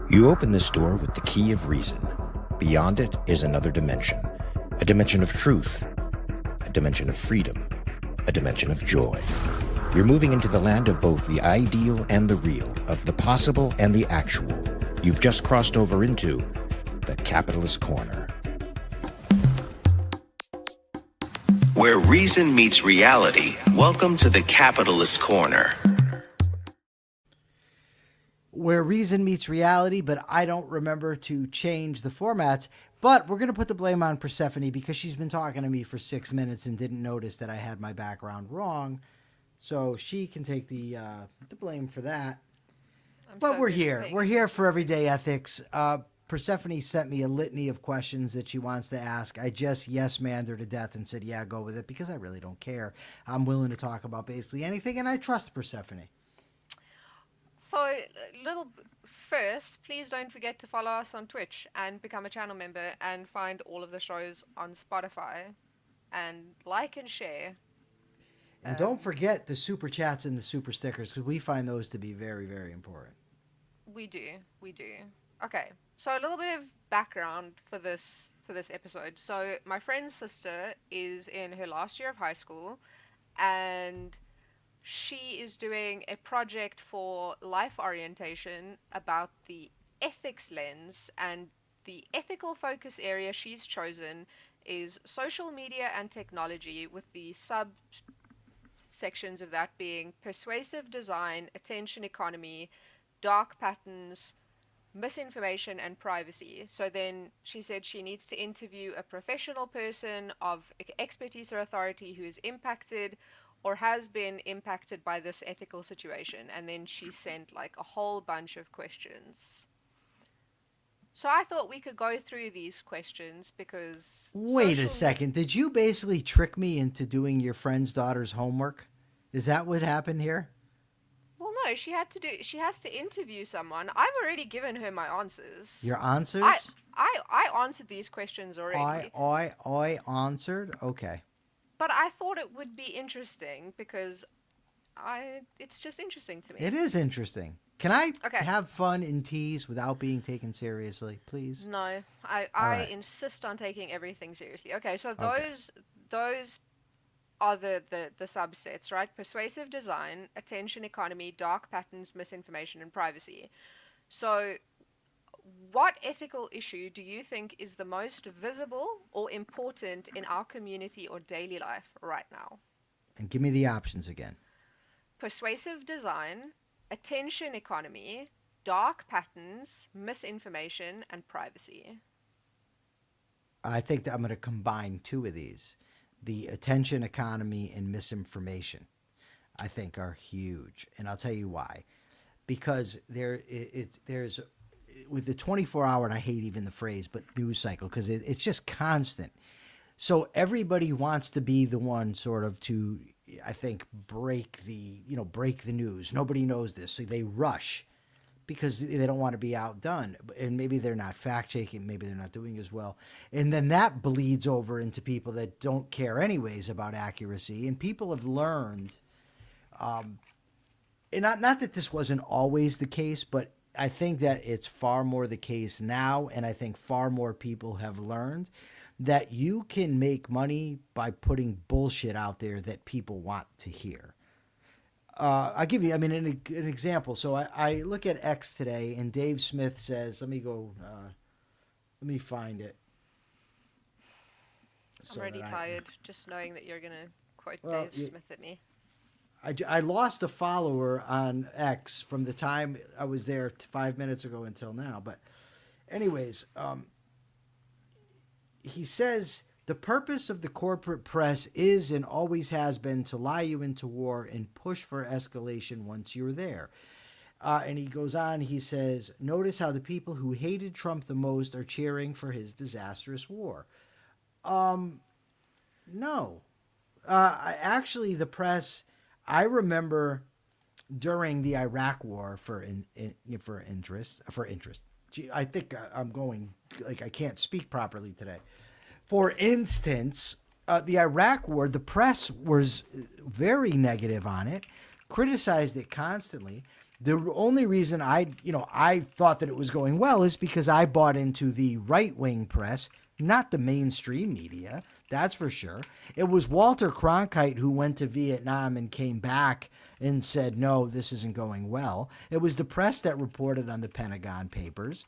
You open this door with the key of reason. Beyond it is another dimension. A dimension of truth. A dimension of freedom. A dimension of joy. You're moving into the land of both the ideal and the real, of the possible and the actual. You've just crossed over into the capitalist corner. Where reason meets reality, welcome to the capitalist corner. Where reason meets reality, but I don't remember to change the formats. But we're going to put the blame on Persephone because she's been talking to me for 6 minutes and didn't notice that I had my background wrong. So she can take the blame for that. But we're here. We're here for Everyday Ethics. Persephone sent me a litany of questions that she wants to ask. I just yes-manned her to death and said, yeah, go with it, because I really don't care. I'm willing to talk about basically anything, and I trust Persephone. So, first, please don't forget to follow us on Twitch and become a channel member and find all of the shows on Spotify and like and share. And don't forget the super chats and the super stickers, because we find those to be very, very important. We do. Okay, so a little bit of background for this episode. So my friend's sister is in her last year of high school, and she is doing a project for life orientation about the ethics lens, and the ethical focus area she's chosen is social media and technology, with the subsections of that being persuasive design, attention economy, dark patterns, misinformation, and privacy. So then she said she needs to interview a professional person of expertise or authority who is impacted or has been impacted by this ethical situation. And then she sent like a whole bunch of questions. So I thought we could go through these questions because... Wait a second. Did you basically trick me into doing your friend's daughter's homework? Is that what happened here? Well, no, she has to interview someone. I've already given her my answers. Your answers? I answered these questions already. I answered? Okay. But I thought it would be interesting because it's just interesting to me. It is interesting. Can I have fun and tease without being taken seriously, please? No, I insist on taking everything seriously. Okay, so those are the subsets, right? Persuasive design, attention economy, dark patterns, misinformation, and privacy. So what ethical issue do you think is the most visible or important in our community or daily life right now? And give me the options again. Persuasive design, attention economy, dark patterns, misinformation, and privacy. I think that I'm going to combine two of these. The attention economy and misinformation, I think, are huge. And I'll tell you why. Because there's with the 24-hour, and I hate even the phrase, but news cycle, because it's just constant. So everybody wants to be the one sort of to, I think, break the news. Nobody knows this, so they rush because they don't want to be outdone. And maybe they're not fact-checking, maybe they're not doing as well. And then that bleeds over into people that don't care anyways about accuracy. And people have learned, and not that this wasn't always the case, but I think that it's far more the case now, and I think far more people have learned that you can make money by putting bullshit out there that people want to hear. I'll give you, an example. So I look at X today, and Dave Smith says, let me find it. I'm already tired just knowing that you're going to quote Dave Smith at me. I lost a follower on X from the time I was there 5 minutes ago until now. But anyways, he says, the purpose of the corporate press is and always has been to lie you into war and push for escalation once you're there. And he goes on, he says, notice how the people who hated Trump the most are cheering for his disastrous war. No. Actually, the press... I remember during the Iraq War for interest. Gee, I think I'm going like I can't speak properly today. For instance, the Iraq War, the press was very negative on it, criticized it constantly, The only reason I thought that it was going well is because I bought into the right-wing press, not the mainstream media. That's for sure. It was Walter Cronkite who went to Vietnam and came back and said, no, this isn't going well. It was the press that reported on the Pentagon Papers.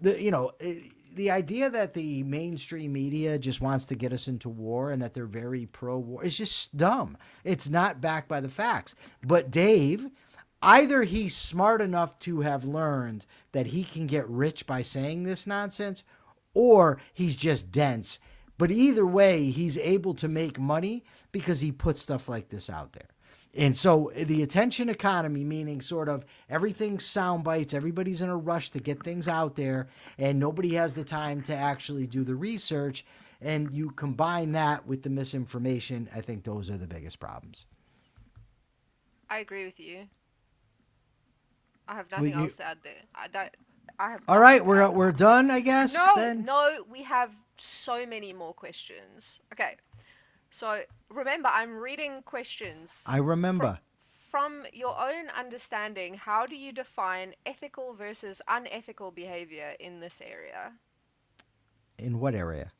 The idea that the mainstream media just wants to get us into war and that they're very pro-war is just dumb. It's not backed by the facts. But Dave, either he's smart enough to have learned that he can get rich by saying this nonsense, or he's just dense. But either way, he's able to make money because he puts stuff like this out there. And so the attention economy, meaning sort of everything's sound bites, everybody's in a rush to get things out there, and nobody has the time to actually do the research, and you combine that with the misinformation, I think those are the biggest problems. I agree with you. I have nothing else to add there. I have. All right, we're done, I guess. No, we have so many more questions. Okay, so remember, I'm reading questions. I remember. From your own understanding, how do you define ethical versus unethical behavior in this area? In what area?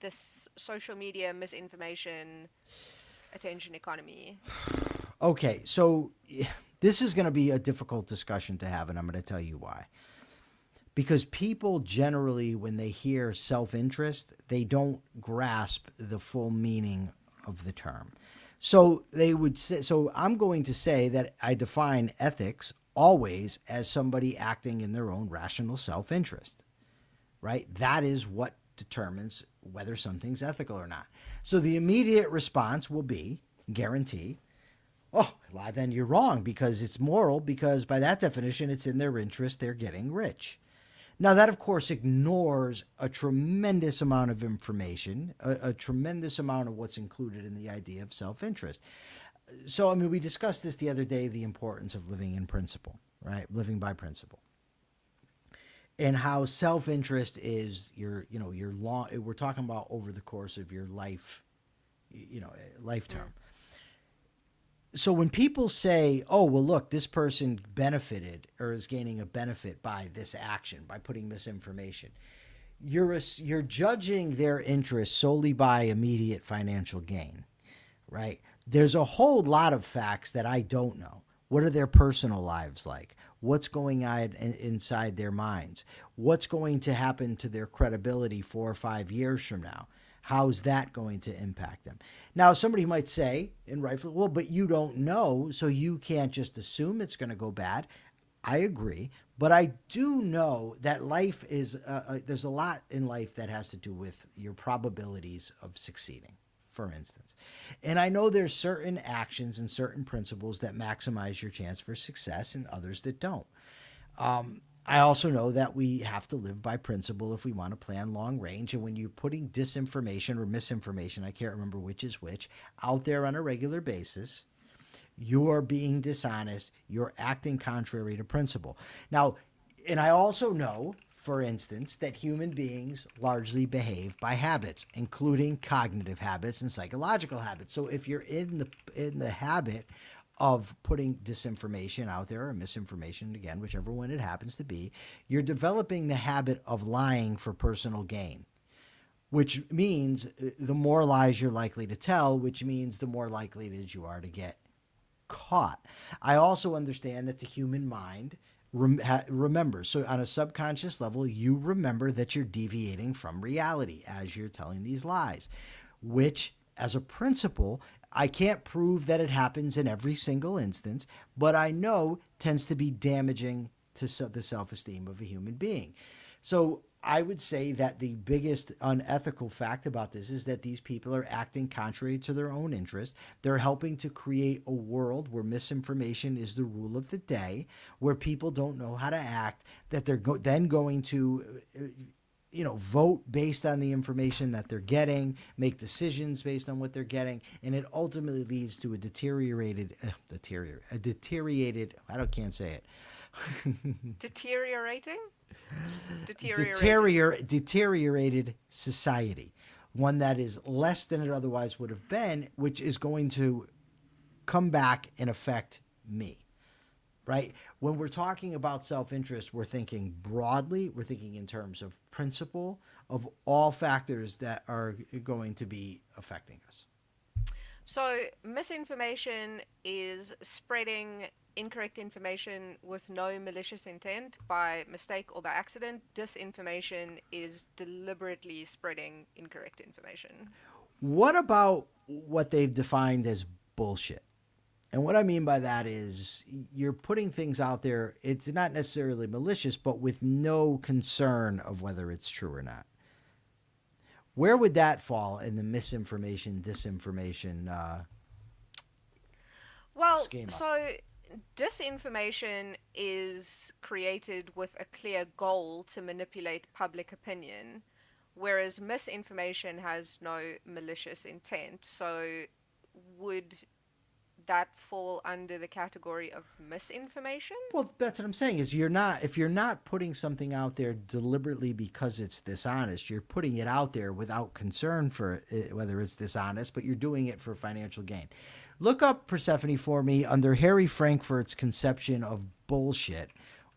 This social media, misinformation, attention economy. Okay, so this is going to be a difficult discussion to have, and I'm going to tell you why. Because people generally, when they hear self-interest, they don't grasp the full meaning of the term. So they would say, so I'm going to say that I define ethics always as somebody acting in their own rational self-interest, right? That is what determines whether something's ethical or not. So the immediate response will be, guarantee, oh, well, then you're wrong because it's moral, because by that definition, it's in their interest, they're getting rich. Now, that, of course, ignores a tremendous amount of information, a tremendous amount of what's included in the idea of self-interest. So, I mean, we discussed this the other day, the importance of living in principle, right? Living by principle. And how self-interest is your long, we're talking about over the course of your life, lifetime. So when people say, oh, well, look, this person benefited or is gaining a benefit by this action, by putting misinformation, you're judging their interest solely by immediate financial gain, right? There's a whole lot of facts that I don't know. What are their personal lives like? What's going on inside their minds? What's going to happen to their credibility 4 or 5 years from now? How's that going to impact them? Now, somebody might say, and rightfully, well, but you don't know, so you can't just assume it's going to go bad. I agree, but I do know that life is, there's a lot in life that has to do with your probabilities of succeeding, for instance. And I know there's certain actions and certain principles that maximize your chance for success and others that don't. I also know that we have to live by principle if we want to plan long range. And when you're putting disinformation or misinformation, I can't remember which is which, out there on a regular basis, you're being dishonest. You're acting contrary to principle. Now, and I also know, for instance, that human beings largely behave by habits, including cognitive habits and psychological habits. So if you're in the habit of putting disinformation out there or misinformation, again, whichever one it happens to be, you're developing the habit of lying for personal gain, which means the more lies you're likely to tell, which means the more likely it is you are to get caught. I also understand that the human mind remembers. So on a subconscious level, you remember that you're deviating from reality as you're telling these lies, which as a principle, I can't prove that it happens in every single instance, but I know tends to be damaging to the self-esteem of a human being. So I would say that the biggest unethical fact about this is that these people are acting contrary to their own interest. They're helping to create a world where misinformation is the rule of the day, where people don't know how to act, that they're then going to vote based on the information that they're getting, make decisions based on what they're getting, and it ultimately leads to a deteriorated, I can't say it. Deteriorating? Deteriorated society, one that is less than it otherwise would have been, which is going to come back and affect me, right? When we're talking about self-interest, we're thinking broadly, we're thinking in terms of principle, of all factors that are going to be affecting us. So, misinformation is spreading incorrect information with no malicious intent by mistake or by accident. Disinformation is deliberately spreading incorrect information. What about what they've defined as bullshit? And what I mean by that is you're putting things out there, it's not necessarily malicious, but with no concern of whether it's true or not. Where would that fall in the misinformation, disinformation Well, schema? so disinformation is created with a clear goal to manipulate public opinion, whereas misinformation has no malicious intent. So, would that fall under the category of misinformation? Well, that's what I'm saying is if you're not putting something out there deliberately because it's dishonest, you're putting it out there without concern for it, whether it's dishonest, but you're doing it for financial gain. Look up Persephone for me under Harry Frankfurt's conception of bullshit.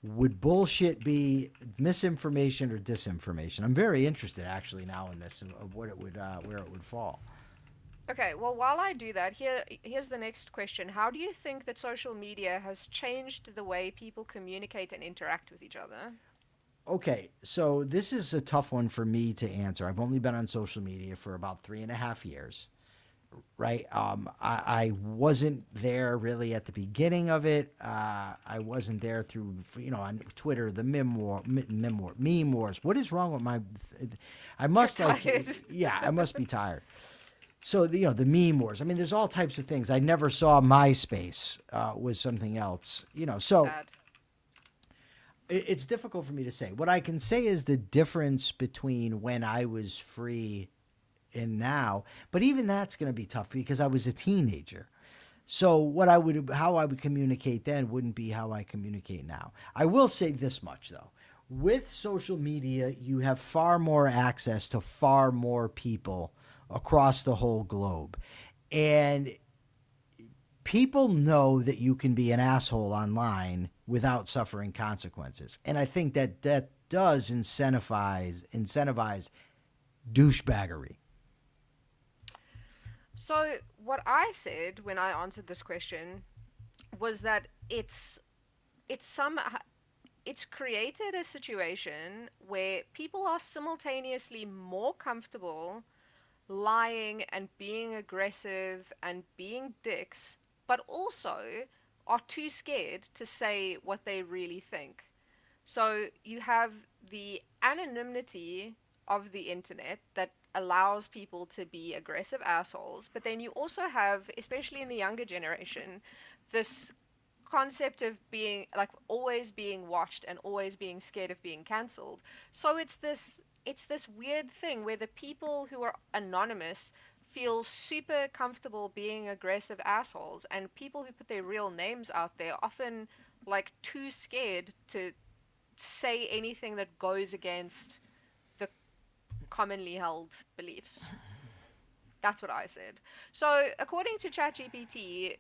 Would bullshit be misinformation or disinformation? I'm very interested actually now in this of what it would where it would fall. Okay, well, while I do that, here's the next question. How do you think that social media has changed the way people communicate and interact with each other? Okay, so this is a tough one for me to answer. I've only been on social media for about 3.5 years, right? I wasn't there really at the beginning of it. I wasn't there through, on Twitter, the meme wars. What is wrong with my? I must I must be tired. So the meme wars. I mean, there's all types of things. I never saw MySpace was something else. So. Sad. It's difficult for me to say. What I can say is the difference between when I was free and now. But even that's going to be tough because I was a teenager. So how I would communicate then wouldn't be how I communicate now. I will say this much though. With social media, you have far more access to far more people across the whole globe. And people know that you can be an asshole online without suffering consequences. And I think that does incentivize douchebaggery. So what I said when I answered this question was that it's created a situation where people are simultaneously more comfortable lying and being aggressive and being dicks, but also are too scared to say what they really think. So you have the anonymity of the internet that allows people to be aggressive assholes, but then you also have, especially in the younger generation, this concept of being like always being watched and always being scared of being cancelled. So it's this weird thing where the people who are anonymous feel super comfortable being aggressive assholes, and people who put their real names out there often like too scared to say anything that goes against the commonly held beliefs. That's what I said. So according to ChatGPT,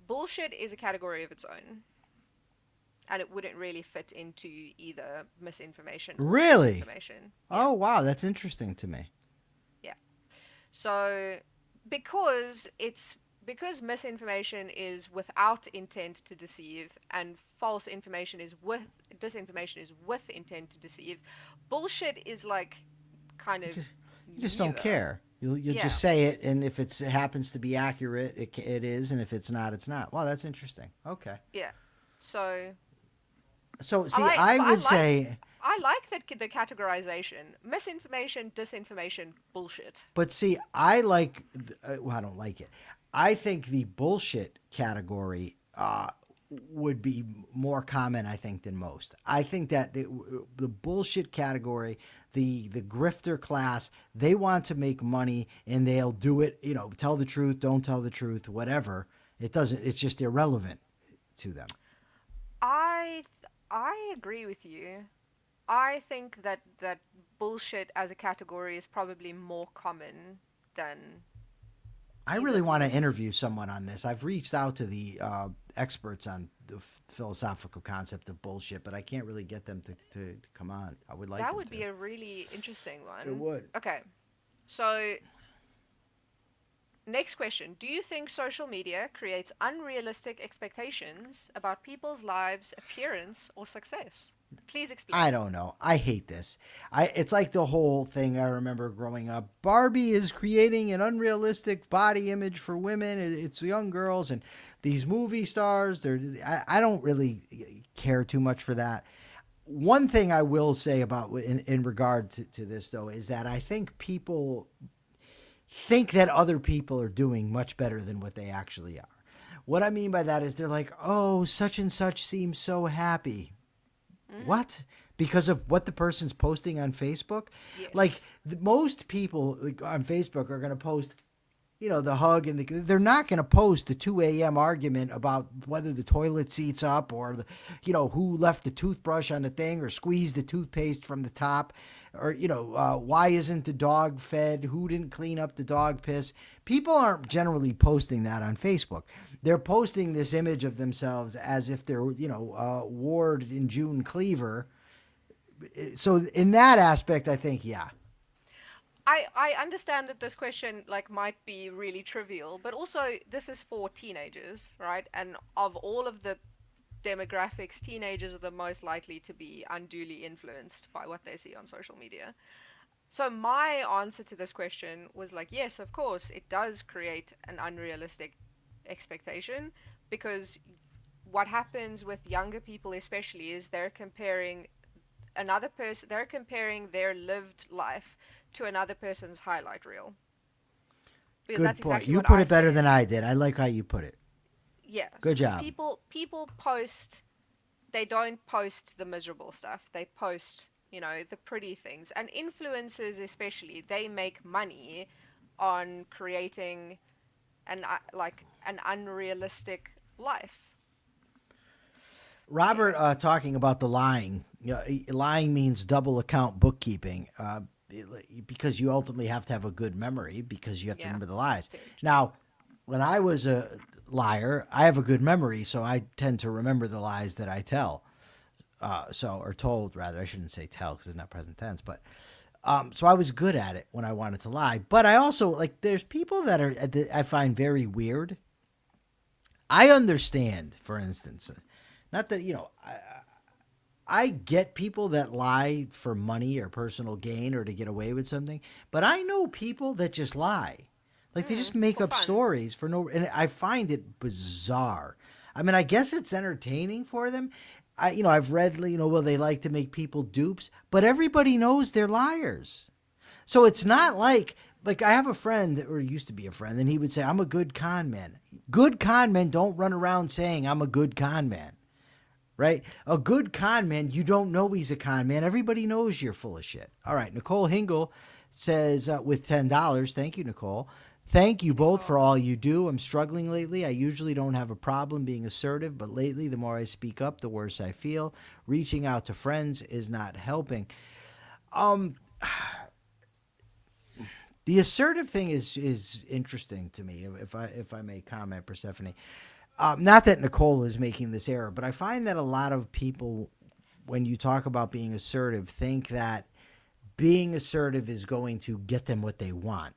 bullshit is a category of its own, and it wouldn't really fit into either misinformation or Really? disinformation. Oh, wow. That's interesting to me. Yeah. So because misinformation is without intent to deceive and false information is disinformation is with intent to deceive, bullshit is like kind of You just don't neither. care. You'll Yeah. just say it, and if it happens to be accurate, it is, and if it's not, it's not. Wow, that's interesting. Okay. Yeah. So So, see, like- I but I would like- say, I like that the categorization: misinformation, disinformation, bullshit. but see, I like, well, I don't like it. I think the bullshit category would be more common, I think, than most. I think that the bullshit category, the grifter class, they want to make money and they'll do it, tell the truth, don't tell the truth, whatever. It's just irrelevant to them. I agree with you. I think that bullshit as a category is probably more common than I really want to interview someone on this. I've reached out to the experts on the philosophical concept of bullshit, but I can't really get them to come on. I would like That them would to. be a really interesting one. It would. Okay. So, next question. Do you think social media creates unrealistic expectations about people's lives, appearance, or success? Please explain. I don't know. I hate this. It's like the whole thing I remember growing up. Barbie is creating an unrealistic body image for women. It's young girls and these movie stars. I don't really care too much for that. One thing I will say about in regard to this though is that I think people think that other people are doing much better than what they actually are. What I mean by that is they're like, oh, such and such seems so happy. What? Because of what the person's posting on Facebook? Yes. Like most people on Facebook are going to post, the hug and they're not going to post the 2 a.m. argument about whether the toilet seat's up or who left the toothbrush on the thing or squeezed the toothpaste from the top or why isn't the dog fed? Who didn't clean up the dog piss? People aren't generally posting that on Facebook. They're posting this image of themselves as if they're, Ward and June Cleaver. So in that aspect, I think, yeah. I understand that this question might be really trivial, but also this is for teenagers, right? And of all of the demographics, teenagers are the most likely to be unduly influenced by what they see on social media. So my answer to this question was yes, of course, it does create an unrealistic expectation, because what happens with younger people especially is they're comparing their lived life to another person's highlight reel. Because Good that's point. exactly You what put I it better said. than I did. I like how you put it. Yeah. Good because job. People post, they don't post the miserable stuff. They post, the pretty things. And influencers especially, they make money on creating an unrealistic life. Robert, talking about the lying. Lying means double account bookkeeping because you ultimately have to have a good memory because you have to remember the lies. Now, when I was a liar, I have a good memory, so I tend to remember the lies that I tell. Or told, rather. I shouldn't say tell because it's not present tense, but so I was good at it when I wanted to lie. But I also, there's people that I find very weird. I understand, for instance, not that, I get people that lie for money or personal gain or to get away with something, but I know people that just lie. They just make up stories for and I find it bizarre. I mean, I guess it's entertaining for them. I've read, well, they like to make people dupes, but everybody knows they're liars. So it's not like I have a friend, or used to be a friend, and he would say, I'm a good con man. Good con men don't run around saying I'm a good con man, right? A good con man, you don't know he's a con man. Everybody knows you're full of shit. All right, Nicole Hingle says with $10, thank you, Nicole. Thank you both for all you do. I'm struggling lately. I usually don't have a problem being assertive, but lately the more I speak up, the worse I feel. Reaching out to friends is not helping. The assertive thing is interesting to me, if I may comment, Persephone. Not that Nicole is making this error, but I find that a lot of people, when you talk about being assertive, think that being assertive is going to get them what they want.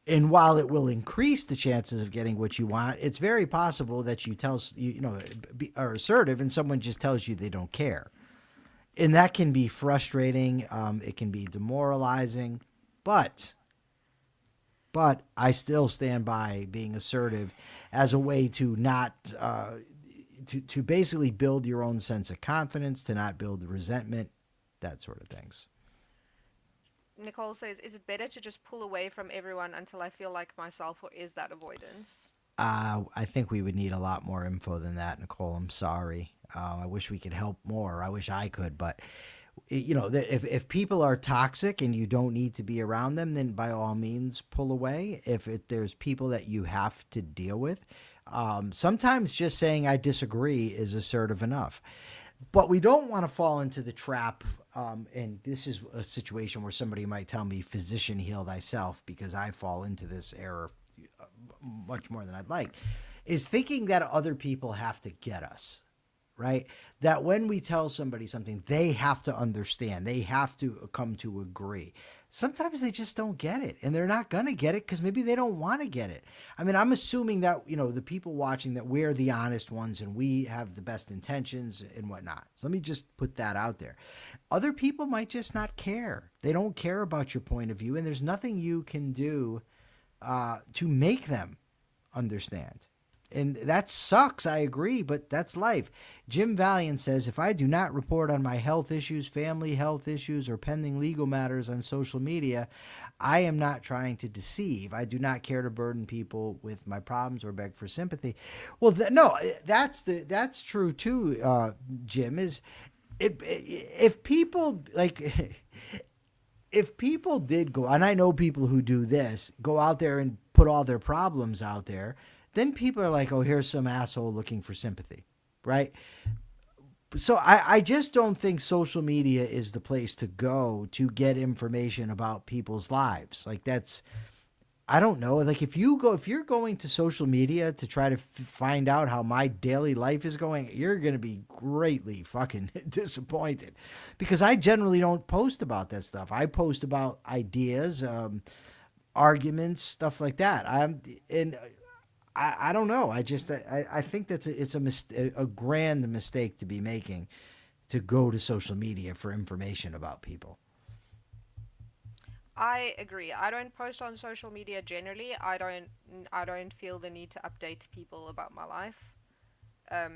And while it will increase the chances of getting what you want, it's very possible that you are assertive and someone just tells you they don't care. And that can be frustrating. It can be demoralizing. But I still stand by being assertive as a way to not to basically build your own sense of confidence, to not build resentment, that sort of things. Nicole says, is it better to just pull away from everyone until I feel like myself, or is that avoidance? I think we would need a lot more info than that, Nicole. I'm sorry. I wish we could help more. I wish I could, but if people are toxic and you don't need to be around them, then by all means pull away. If there's people that you have to deal with, sometimes just saying I disagree is assertive enough. But we don't want to fall into the trap, and this is a situation where somebody might tell me, physician, heal thyself, because I fall into this error much more than I'd like, is thinking that other people have to get us, right? That when we tell somebody something, they have to understand, they have to come to agree. Sometimes they just don't get it, and they're not going to get it because maybe they don't want to get it. I mean, I'm assuming that, the people watching, that we're the honest ones and we have the best intentions and whatnot. So let me just put that out there. Other people might just not care. They don't care about your point of view, and there's nothing you can do to make them understand. And that sucks, I agree, but that's life. Jim Valiant says, if I do not report on my health issues, family health issues, or pending legal matters on social media, I am not trying to deceive. I do not care to burden people with my problems or beg for sympathy. Well, no, that's true too, Jim, is if people if people did go, and I know people who do this, go out there and put all their problems out there, then people are like, oh, here's some asshole looking for sympathy, right? So I just don't think social media is the place to go to get information about people's lives. Like I don't know. Like if you're going to social media to try to find out how my daily life is going, you're going to be greatly fucking disappointed, because I generally don't post about that stuff. I post about ideas, arguments, stuff like that. I don't know. I think it's a grand mistake to be making, to go to social media for information about people. I agree. I don't post on social media generally. I don't feel the need to update people about my life. Let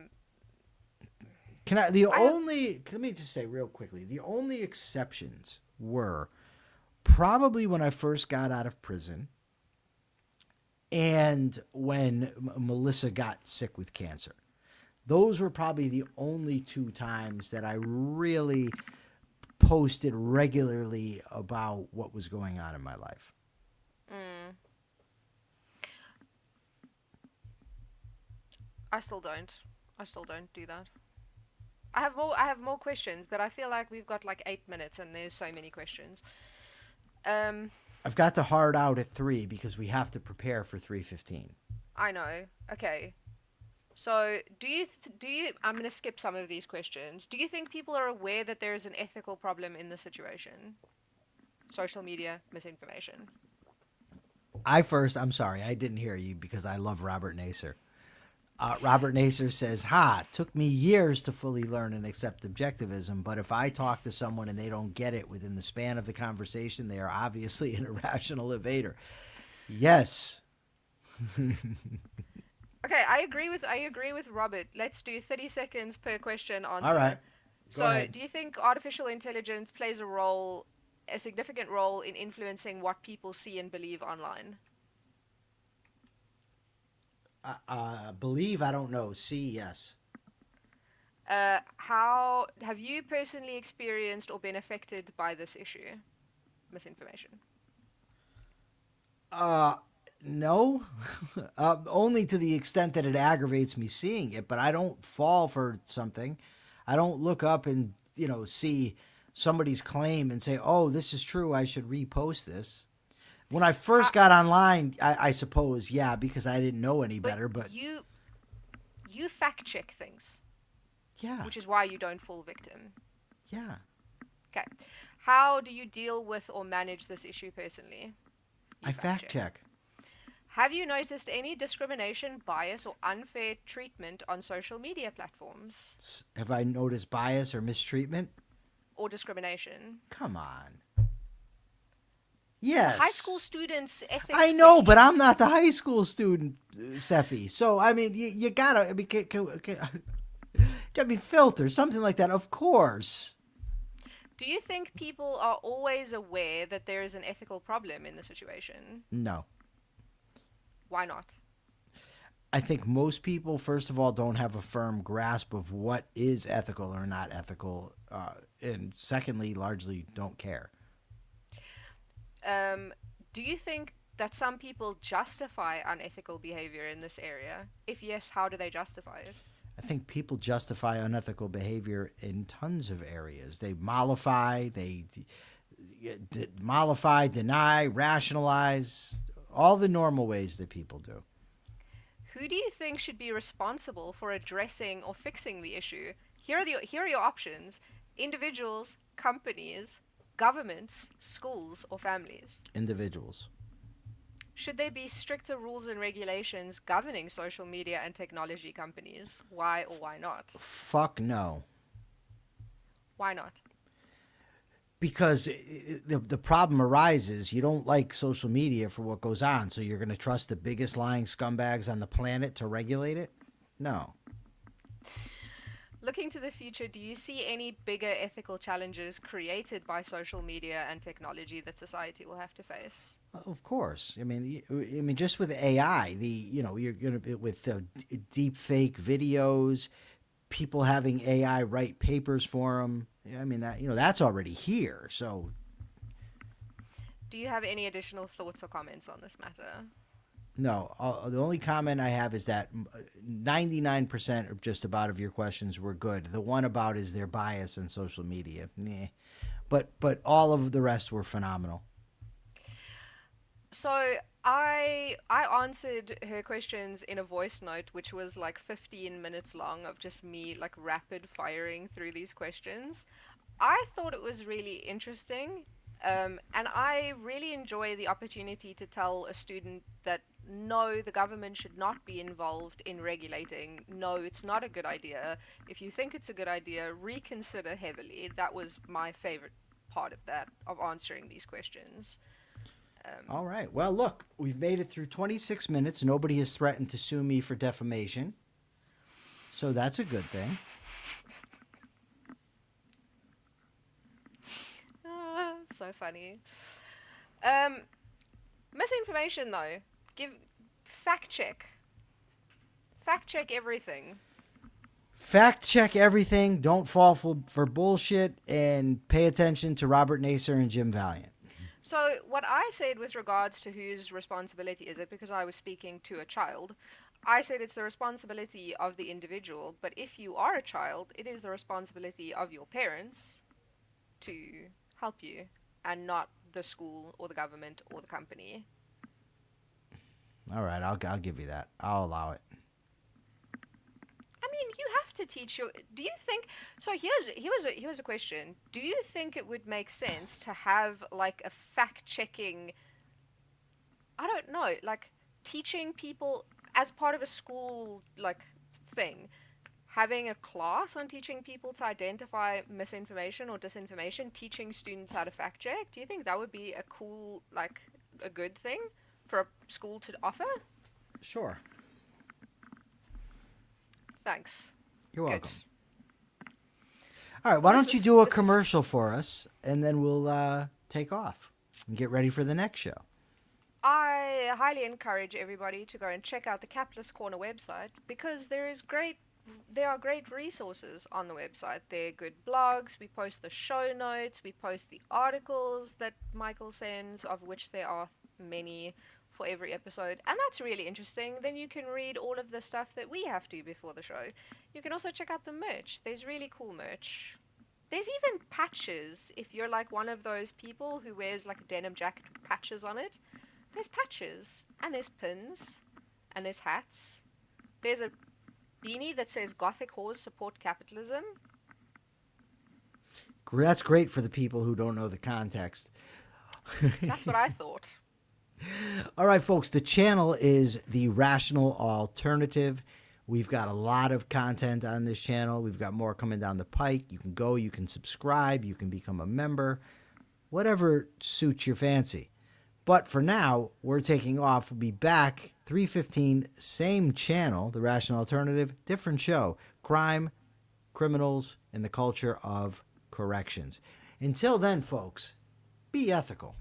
me just say real quickly, the only exceptions were probably when I first got out of prison, and when Melissa got sick with cancer. Those were probably the only two times that I really posted regularly about what was going on in my life. I still don't do that. I have more questions, but I feel like we've got like 8 minutes and there's so many questions. I've got to hard out at 3 because we have to prepare for 3:15. I know. Okay. So, do you? I'm going to skip some of these questions. Do you think people are aware that there is an ethical problem in the situation? Social media misinformation. I'm sorry, I didn't hear you because I love Robert Naser. Robert Naser says, took me years to fully learn and accept objectivism, but if I talk to someone and they don't get it within the span of the conversation, they are obviously an irrational evader. Yes. Okay, I agree with Robert. Let's do 30 seconds per question answer. All right. Go ahead. Do you think artificial intelligence plays a significant role in influencing what people see and believe online? Believe, I don't know. See, yes. How have you personally experienced or been affected by this issue, misinformation? No, only to the extent that it aggravates me seeing it, but I don't fall for something. I don't look up and, see somebody's claim and say, oh, this is true, I should repost this. When I first got online, I suppose, yeah, because I didn't know any better, but you fact check things. Yeah. Which is why you don't fall victim. Yeah. Okay. How do you deal with or manage this issue personally? I fact check. Have you noticed any discrimination, bias, or unfair treatment on social media platforms? Have I noticed bias or mistreatment? Or discrimination? Come on. Yes. It's a high school student's ethics. I know, but I'm not the high school student, Seffi. So, I mean, you gotta, filter, something like that, of course. Do you think people are always aware that there is an ethical problem in the situation? No. Why not? I think most people, first of all, don't have a firm grasp of what is ethical or not ethical, and secondly, largely don't care. Do you think that some people justify unethical behavior in this area? If yes, how do they justify it? I think people justify unethical behavior in tons of areas. They mollify, deny, rationalize, all the normal ways that people do. who do you think should be responsible for addressing or fixing the issue? Here are your options: individuals, companies, governments, schools, or families. Individuals. Should there be stricter rules and regulations governing social media and technology companies? Why or why not? Fuck no. Why not? Because the problem arises, you don't like social media for what goes on, so you're going to trust the biggest lying scumbags on the planet to regulate it? No. Looking to the future, do you see any bigger ethical challenges created by social media and technology that society will have to face? Of course. I mean, just with AI, you're going to with the deep fake videos, people having AI write papers for them. I mean, that's already here. So, do you have any additional thoughts or comments on this matter? No. The only comment I have is that 99% of just about of your questions were good. The one about is their bias in social media. Meh. But all of the rest were phenomenal. So I answered her questions in a voice note, which was like 15 minutes long of just me like rapid firing through these questions. I thought it was really interesting. And I really enjoy the opportunity to tell a student that no, the government should not be involved in regulating. No, it's not a good idea. If you think it's a good idea, reconsider heavily. That was my favorite part of that, of answering these questions. All right. Well, look, we've made it through 26 minutes. Nobody has threatened to sue me for defamation. So that's a good thing. So funny. Misinformation, though. Fact check everything. Fact check everything. Don't fall for bullshit, and pay attention to Robert Nacer and Jim Valiant. So what I said with regards to whose responsibility is it, because I was speaking to a child, I said it's the responsibility of the individual, but if you are a child, it is the responsibility of your parents to help you, and not the school or the government or the company. All right, I'll give you that. I'll allow it. I mean, you have to teach your. Do you think? So here's a question. Do you think it would make sense to have like a fact checking? I don't know, like teaching people as part of a school like thing, having a class on teaching people to identify misinformation or disinformation, teaching students how to fact check. Do you think that would be a cool, like a good thing for a school to offer? Sure. Thanks. You're Good. welcome. All right, why don't you do a commercial for us, and then we'll take off and get ready for the next show. I highly encourage everybody to go and check out the Capitalist Corner website, because there are great resources on the website. There are good blogs. We post the show notes. We post the articles that Michael sends, of which there are many for every episode, and that's really interesting. Then you can read all of the stuff that we have to before the show. You can also check out the merch. There's really cool merch. There's even patches. If you're like one of those people who wears like a denim jacket with patches on it, there's patches, and there's pins, and there's hats. There's a beanie that says Gothic whores support capitalism. That's great for the people who don't know the context. That's what I thought. All right, folks, the channel is The Rational Alternative. We've got a lot of content on this channel. We've got more coming down the pike. You can go, you can subscribe, you can become a member, whatever suits your fancy. But for now, we're taking off. We'll be back 3:15, same channel, The Rational Alternative, different show, crime, criminals, and the culture of corrections. Until then, folks, be ethical.